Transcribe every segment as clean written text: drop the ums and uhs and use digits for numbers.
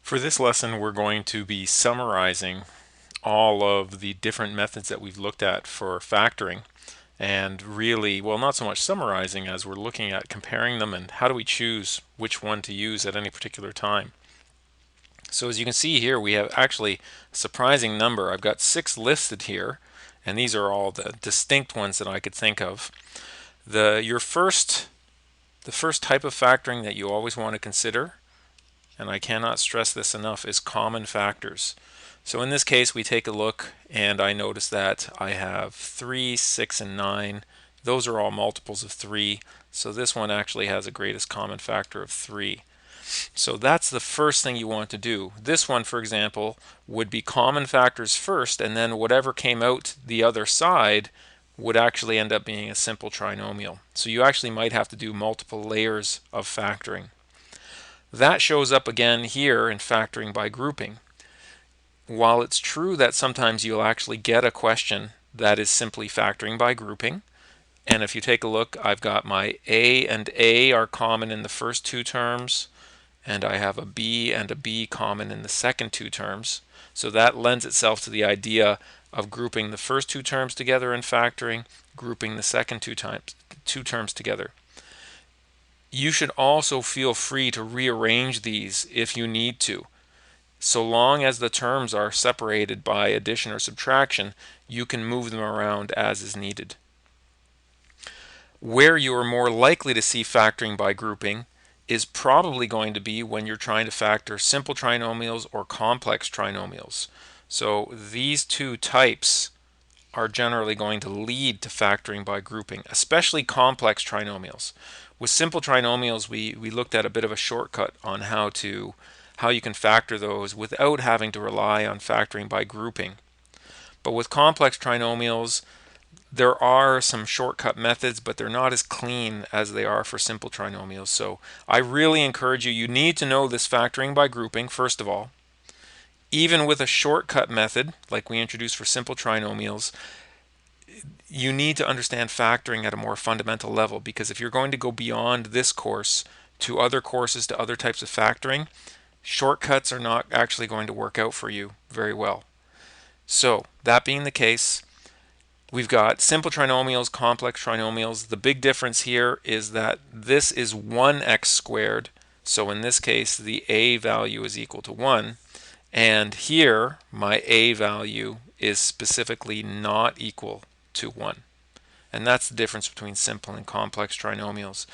For this lesson, we're going to be summarizing all of the different methods that we've looked at for factoring, and really, well, not so much summarizing as we're looking at comparing them and how do we choose which one to use at any particular time. So as you can see here, we have actually a surprising number. I've got 6 listed here, and these are all the distinct ones that I could think of. The first type of factoring that you always want to consider, and I cannot stress this enough, is common factors. So in this case, we take a look and I notice that I have 3, 6, and 9. Those are all multiples of 3. So this one actually has a greatest common factor of 3. So that's the first thing you want to do. This one, for example, would be common factors first, and then whatever came out the other side would actually end up being a simple trinomial. So you actually might have to do multiple layers of factoring. That shows up again here in factoring by grouping. While it's true that sometimes you'll actually get a question that is simply factoring by grouping, and if you take a look, I've got my A and A are common in the first 2 terms, and I have a B and a B common in the second 2 terms. So that lends itself to the idea of grouping the first 2 terms together in factoring, grouping the second 2 terms together. You should also feel free to rearrange these if you need to. So long as the terms are separated by addition or subtraction, you can move them around as is needed. Where you are more likely to see factoring by grouping is probably going to be when you're trying to factor simple trinomials or complex trinomials. So these 2 types are generally going to lead to factoring by grouping, especially complex trinomials. With simple trinomials, we looked at a bit of a shortcut on how you can factor those without having to rely on factoring by grouping. But with complex trinomials, there are some shortcut methods, but they're not as clean as they are for simple trinomials. So I really encourage you need to know this factoring by grouping, first of all. Even with a shortcut method, like we introduced for simple trinomials, you need to understand factoring at a more fundamental level, because if you're going to go beyond this course to other courses, to other types of factoring, shortcuts are not actually going to work out for you very well. So that being the case, we've got simple trinomials, complex trinomials. The big difference here is that this is 1x squared. So in this case, the a value is equal to 1. And here, my a value is specifically not equal to 1. And that's the difference between simple and complex trinomials.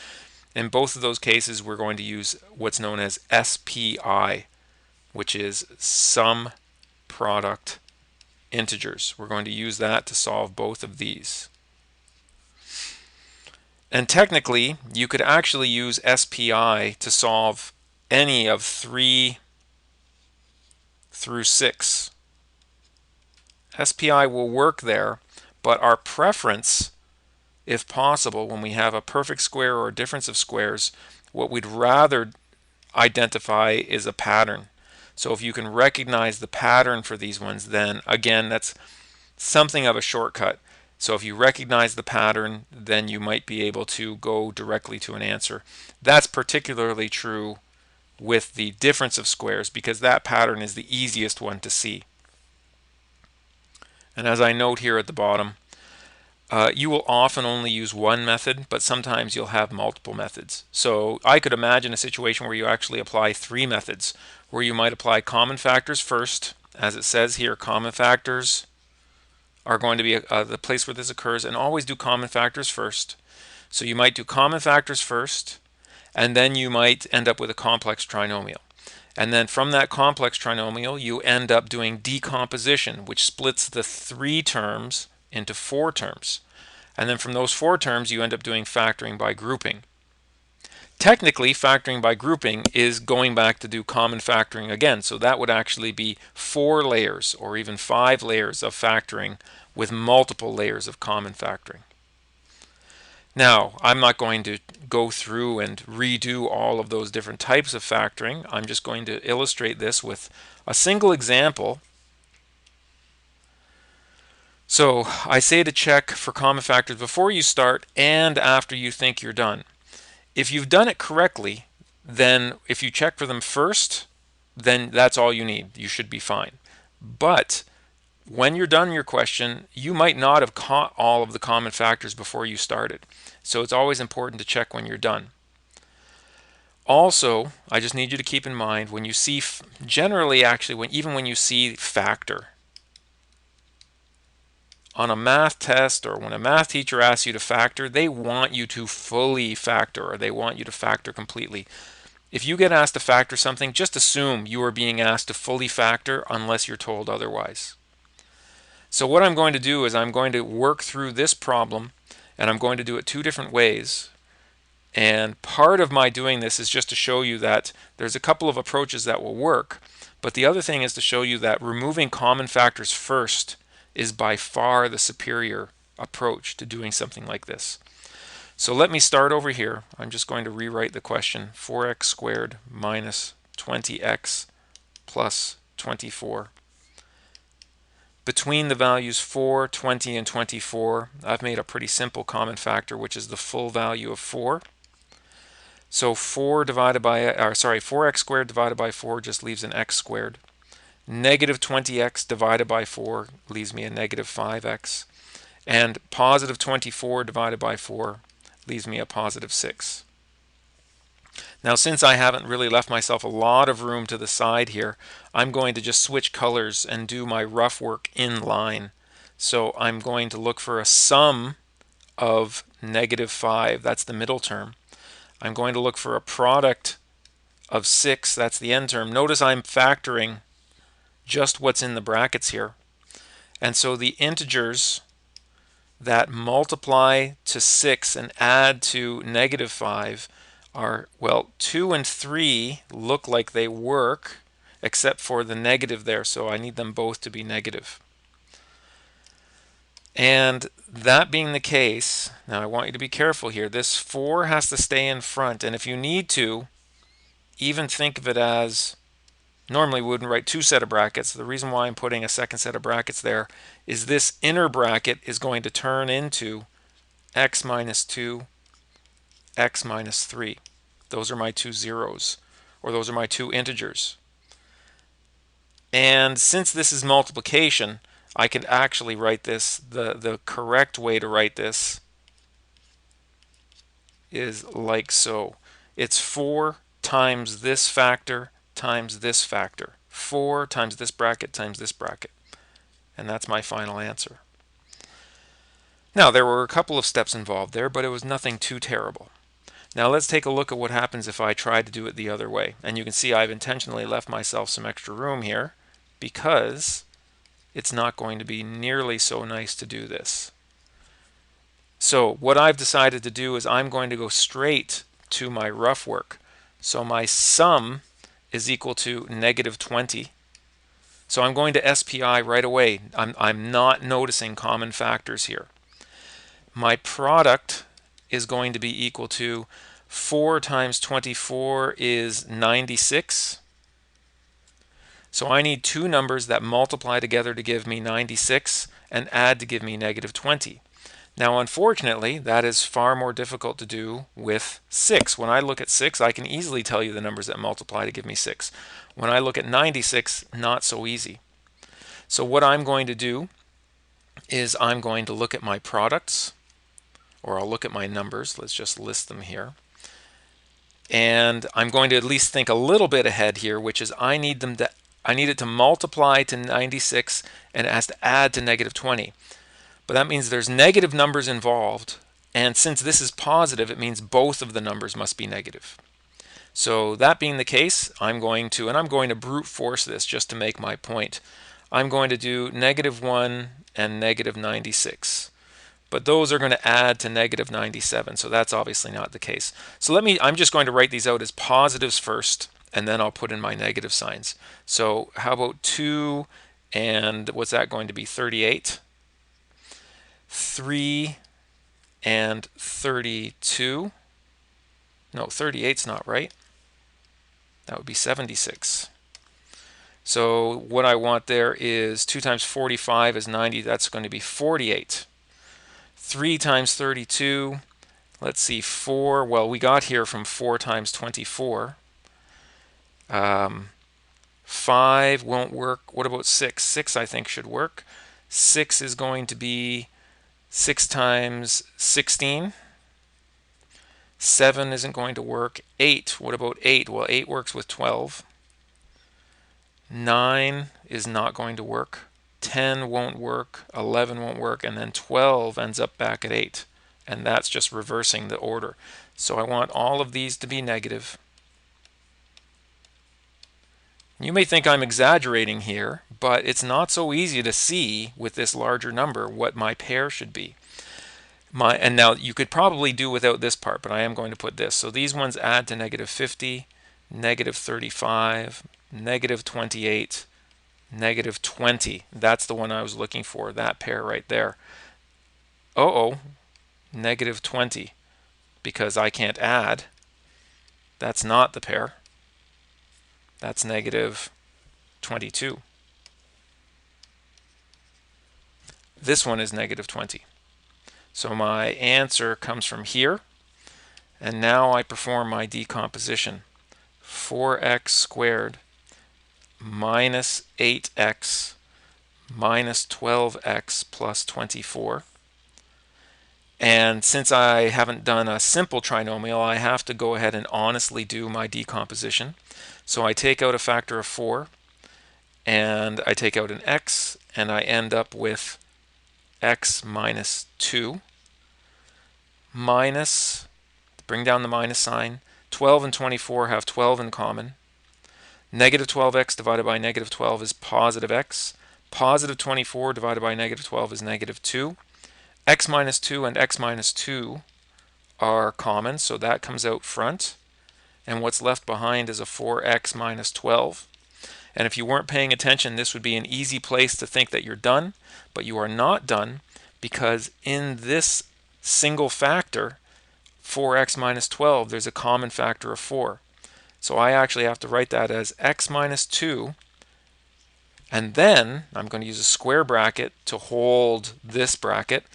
In both of those cases, we're going to use what's known as SPI, which is sum product integers. We're going to use that to solve both of these. And technically, you could actually use SPI to solve any of 3 through 6. SPI will work there, but our preference, if possible, when we have a perfect square or a difference of squares, what we'd rather identify is a pattern. So if you can recognize the pattern for these ones, then again, that's something of a shortcut. So if you recognize the pattern, then you might be able to go directly to an answer. That's particularly true with the difference of squares, because that pattern is the easiest one to see. And as I note here at the bottom, you will often only use one method, but sometimes you'll have multiple methods. So I could imagine a situation where you actually apply 3 methods, where you might apply common factors first. As it says here, common factors are going to be the place where this occurs, and always do common factors first. So you might do common factors first, and then you might end up with a complex trinomial. And then from that complex trinomial, you end up doing decomposition, which splits the 3 terms into 4 terms. And then from those 4 terms, you end up doing factoring by grouping. Technically, factoring by grouping is going back to do common factoring again. So that would actually be 4 layers or even 5 layers of factoring with multiple layers of common factoring. Now, I'm not going to go through and redo all of those different types of factoring. I'm just going to illustrate this with a single example. So I say to check for common factors before you start and after you think you're done. If you've done it correctly, then if you check for them first, then that's all you need. You should be fine. But when you're done your question, you might not have caught all of the common factors before you started. So it's always important to check when you're done. Also, I just need you to keep in mind when you see, generally actually, even when you see factor on a math test or when a math teacher asks you to factor, they want you to fully factor or they want you to factor completely. If you get asked to factor something, just assume you are being asked to fully factor unless you're told otherwise. So what I'm going to do is I'm going to work through this problem, and I'm going to do it two different ways. And part of my doing this is just to show you that there's a couple of approaches that will work, but the other thing is to show you that removing common factors first is by far the superior approach to doing something like this. So let me start over here. I'm just going to rewrite the question: 4x squared minus 20x plus 24. Between the values 4, 20, and 24, I've made a pretty simple common factor, which is the full value of 4. So 4x squared divided by 4 just leaves an x squared. Negative 20x divided by 4 leaves me a negative 5x. And positive 24 divided by 4 leaves me a positive 6. Now, since I haven't really left myself a lot of room to the side here, I'm going to just switch colors and do my rough work in line. So I'm going to look for a sum of negative 5, that's the middle term. I'm going to look for a product of 6, that's the end term. Notice I'm factoring just what's in the brackets here. And so the integers that multiply to 6 and add to negative 5 are, well, 2 and 3 look like they work, except for the negative there, so I need them both to be negative. And that being the case, now I want you to be careful here. This 4 has to stay in front, and if you need to, even think of it as, normally we wouldn't write two set of brackets. The reason why I'm putting a second set of brackets there is this inner bracket is going to turn into x minus 2, x minus 3. Those are my two zeros, or those are my two integers. And since this is multiplication, I can actually write this, the correct way to write this is like so. It's 4 times this factor times this factor. 4 times this bracket times this bracket. And that's my final answer. Now, there were a couple of steps involved there, but it was nothing too terrible. Now let's take a look at what happens if I try to do it the other way. And you can see I've intentionally left myself some extra room here because it's not going to be nearly so nice to do this. So what I've decided to do is I'm going to go straight to my rough work. So my sum is equal to negative 20. So I'm going to SPI right away. I'm not noticing common factors here. My product is going to be equal to 4 times 24 is 96. So I need two numbers that multiply together to give me 96 and add to give me negative 20. Now, unfortunately, that is far more difficult to do with 6. When I look at 6, I can easily tell you the numbers that multiply to give me 6. When I look at 96, not so easy. So what I'm going to do is I'm going to look at my products, or I'll look at my numbers. Let's just list them here. And I'm going to at least think a little bit ahead here, which is I need it to multiply to 96 and it has to add to negative 20. But that means there's negative numbers involved, and since this is positive, it means both of the numbers must be negative. So that being the case, I'm going to brute force this just to make my point. I'm going to do negative 1 and negative 96. But those are going to add to negative 97, so that's obviously not the case. So I'm just going to write these out as positives first, and then I'll put in my negative signs. So how about 2 and what's that going to be, 38? 3 and 32. No, 38's not right. That would be 76. So what I want there is 2 times 45 is 90. That's going to be 48. 3 times 32, let's see, 4. Well, we got here from 4 times 24. 5 won't work. What about 6? 6 I think should work. 6 is going to be 6 times 16. 7 isn't going to work. 8, what about 8? Well, 8 works with 12. 9 is not going to work. 10 won't work. 11 won't work. And then 12 ends up back at 8. And that's just reversing the order. So I want all of these to be negative. You may think I'm exaggerating here, but it's not so easy to see with this larger number what my pair should be. And now you could probably do without this part, but I am going to put this. So these ones add to negative 50, negative 35, negative 28, negative 20. That's the one I was looking for, that pair right there. Negative 20, because I can't add. That's not the pair. That's negative 22. This one is negative 20. So my answer comes from here. And now I perform my decomposition. 4x squared minus 8x minus 12x plus 24. And since I haven't done a simple trinomial, I have to go ahead and honestly do my decomposition. So I take out a factor of 4, and I take out an x, and I end up with x minus 2 minus, bring down the minus sign, 12 and 24 have 12 in common. Negative 12x divided by negative 12 is positive x. Positive 24 divided by negative 12 is negative 2. X minus 2 and x minus 2 are common, so that comes out front. And what's left behind is a 4x minus 12. And if you weren't paying attention, this would be an easy place to think that you're done, but you are not done, because in this single factor, 4x minus 12, there's a common factor of 4. So I actually have to write that as x minus 2, and then I'm going to use a square bracket to hold this bracket.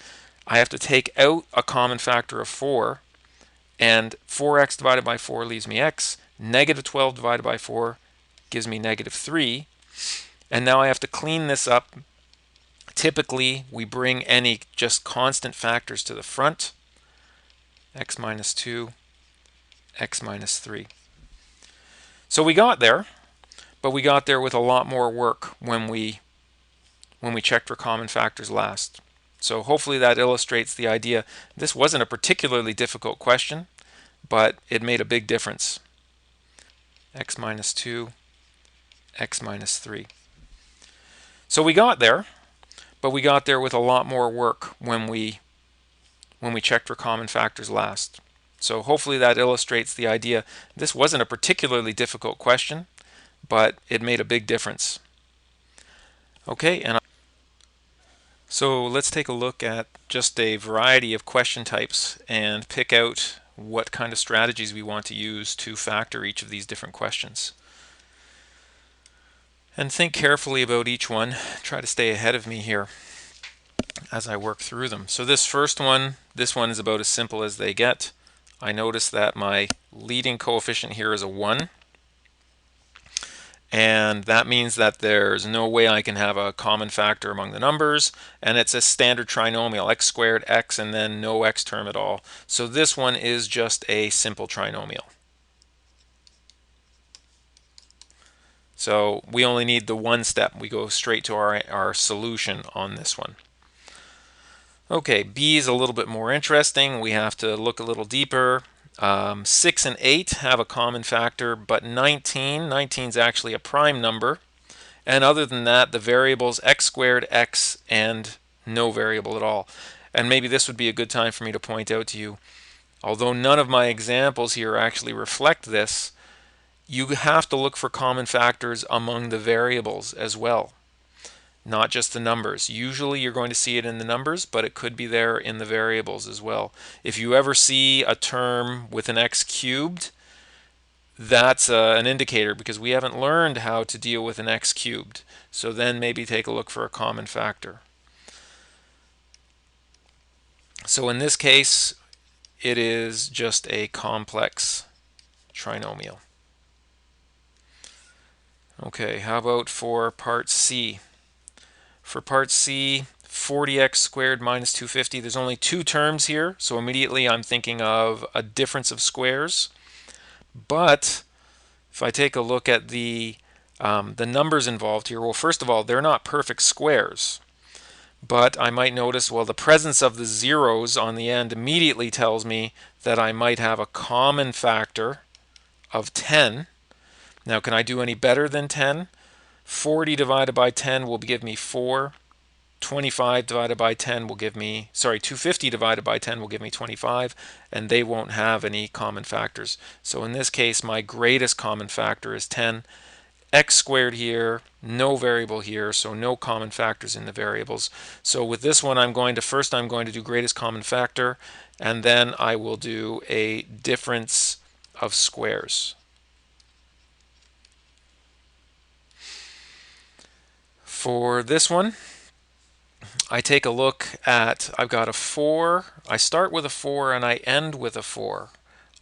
I have to take out a common factor of 4, and 4x divided by 4 leaves me x. Negative 12 divided by 4 gives me negative 3. And now I have to clean this up. Typically, we bring any just constant factors to the front. X minus 2, x minus 3. So we got there, but we got there with a lot more work when we checked for common factors last. So hopefully that illustrates the idea. This wasn't a particularly difficult question, but it made a big difference. X minus 2, x minus 3. So we got there, but we got there with a lot more work when we checked for common factors last. So hopefully that illustrates the idea. This wasn't a particularly difficult question, but it made a big difference. Okay, so let's take a look at just a variety of question types and pick out what kind of strategies we want to use to factor each of these different questions. And think carefully about each one. Try to stay ahead of me here as I work through them. So this first one, this one is about as simple as they get. I notice that my leading coefficient here is a 1. And that means that there's no way I can have a common factor among the numbers, and it's a standard trinomial, x squared, x, and then no x term at all. So this one is just a simple trinomial. So we only need the one step. We go straight to our solution on this one. Okay, B is a little bit more interesting. We have to look a little deeper. 6 and 8 have a common factor, but 19 is actually a prime number. And other than that, the variables x squared, x, and no variable at all. And maybe this would be a good time for me to point out to you, although none of my examples here actually reflect this, you have to look for common factors among the variables as well, not just the numbers. Usually you're going to see it in the numbers, but it could be there in the variables as well. If you ever see a term with an x cubed, that's an indicator, because we haven't learned how to deal with an x cubed. So then maybe take a look for a common factor. So in this case, it is just a complex trinomial. Okay, how about for part C? For part C, 40x squared minus 250. There's only two terms here, so immediately I'm thinking of a difference of squares. But if I take a look at the numbers involved here, well, first of all, they're not perfect squares. But I might notice, well, the presence of the zeros on the end immediately tells me that I might have a common factor of 10. Now, can I do any better than 10? 40 divided by 10 will give me 4. 25 divided by 10 will give me, 250 divided by 10 will give me 25, and they won't have any common factors. So in this case, my greatest common factor is 10. X squared here, no variable here, so no common factors in the variables. So with this one, I'm going to do greatest common factor, and then I will do a difference of squares. For this one, I take a look at, I've got a 4, I start with a 4 and I end with a 4.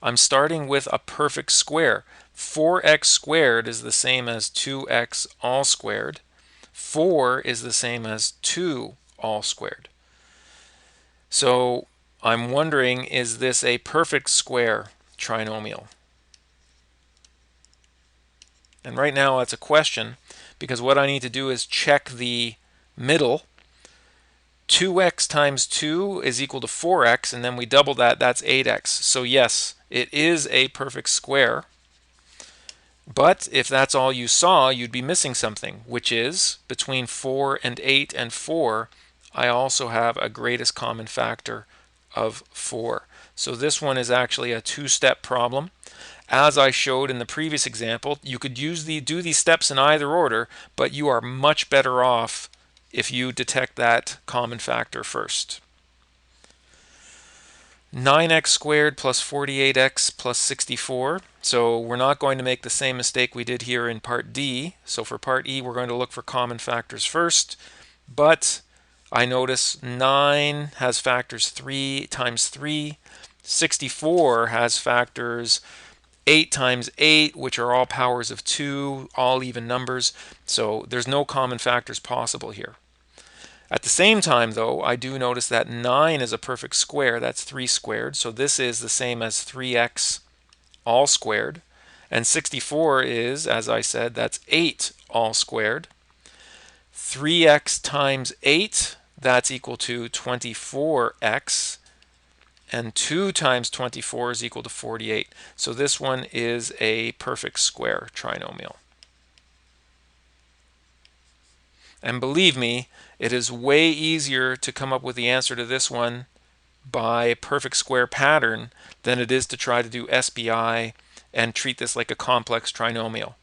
I'm starting with a perfect square. 4x squared is the same as 2x all squared. 4 is the same as 2 all squared. So I'm wondering, is this a perfect square trinomial? And right now that's a question, because what I need to do is check the middle. 2x times 2 is equal to 4x, and then we double that, that's 8x. So yes, it is a perfect square. But if that's all you saw, you'd be missing something, which is between 4 and 8 and 4, I also have a greatest common factor of 4. So this one is actually a two-step problem. As I showed in the previous example, you could do these steps in either order, but you are much better off if you detect that common factor first. 9x squared plus 48x plus 64. So we're not going to make the same mistake we did here in part D. So for part E, we're going to look for common factors first. But I notice 9 has factors 3 times 3. 64 has factors 8 times 8, which are all powers of 2, all even numbers. So there's no common factors possible here. At the same time, though, I do notice that 9 is a perfect square. That's 3 squared. So this is the same as 3x all squared. And 64 is, as I said, that's 8 all squared. 3x times 8, that's equal to 24x. And 2 times 24 is equal to 48. So this one is a perfect square trinomial. And believe me, it is way easier to come up with the answer to this one by perfect square pattern than it is to try to do SBI and treat this like a complex trinomial.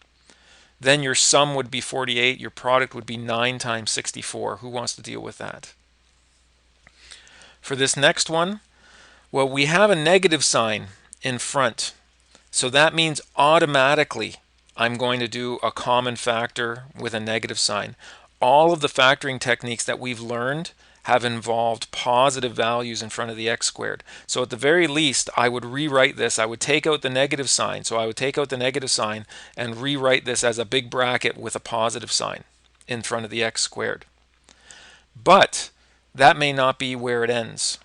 Then your sum would be 48, your product would be 9 times 64. Who wants to deal with that? For this next one, well, we have a negative sign in front. So that means automatically I'm going to do a common factor with a negative sign. All of the factoring techniques that we've learned have involved positive values in front of the x squared. So at the very least, I would rewrite this. I would take out the negative sign. So I would take out the negative sign and rewrite this as a big bracket with a positive sign in front of the x squared. But that may not be where it ends.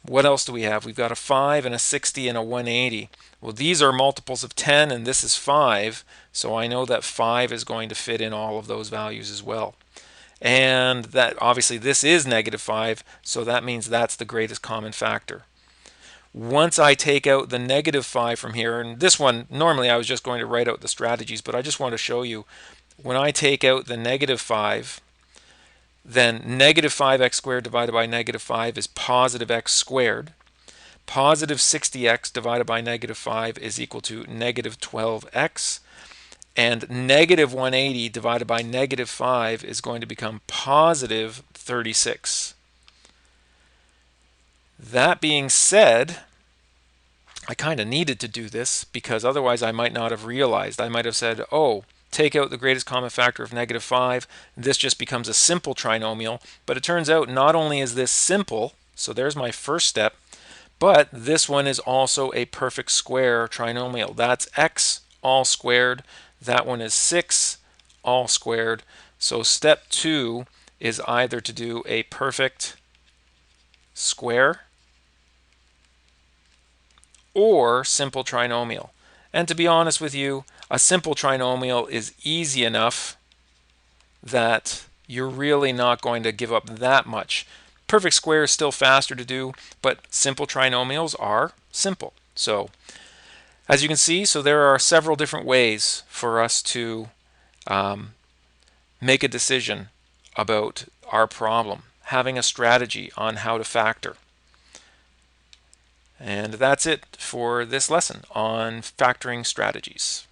What else do we have? We've got a 5 and a 60 and a 180. Well, these are multiples of 10 and this is 5, so I know that 5 is going to fit in all of those values as well. And that obviously this is negative 5, so that means that's the greatest common factor. Once I take out the negative 5 from here, and this one, normally I was just going to write out the strategies, but I just want to show you, when I take out the negative 5, then negative 5x squared divided by negative 5 is positive x squared. Positive 60x divided by negative 5 is equal to negative 12x. And negative 180 divided by negative 5 is going to become positive 36. That being said, I kind of needed to do this because otherwise I might not have realized. I might have said, oh, take out the greatest common factor of negative 5. This just becomes a simple trinomial. But it turns out not only is this simple, so there's my first step, but this one is also a perfect square trinomial. That's x all squared. That one is 6 all squared. So step 2 is either to do a perfect square or simple trinomial. And to be honest with you, a simple trinomial is easy enough that you're really not going to give up that much. Perfect square is still faster to do, but simple trinomials are simple. So as you can see, so there are several different ways for us to make a decision about our problem, having a strategy on how to factor. And that's it for this lesson on factoring strategies.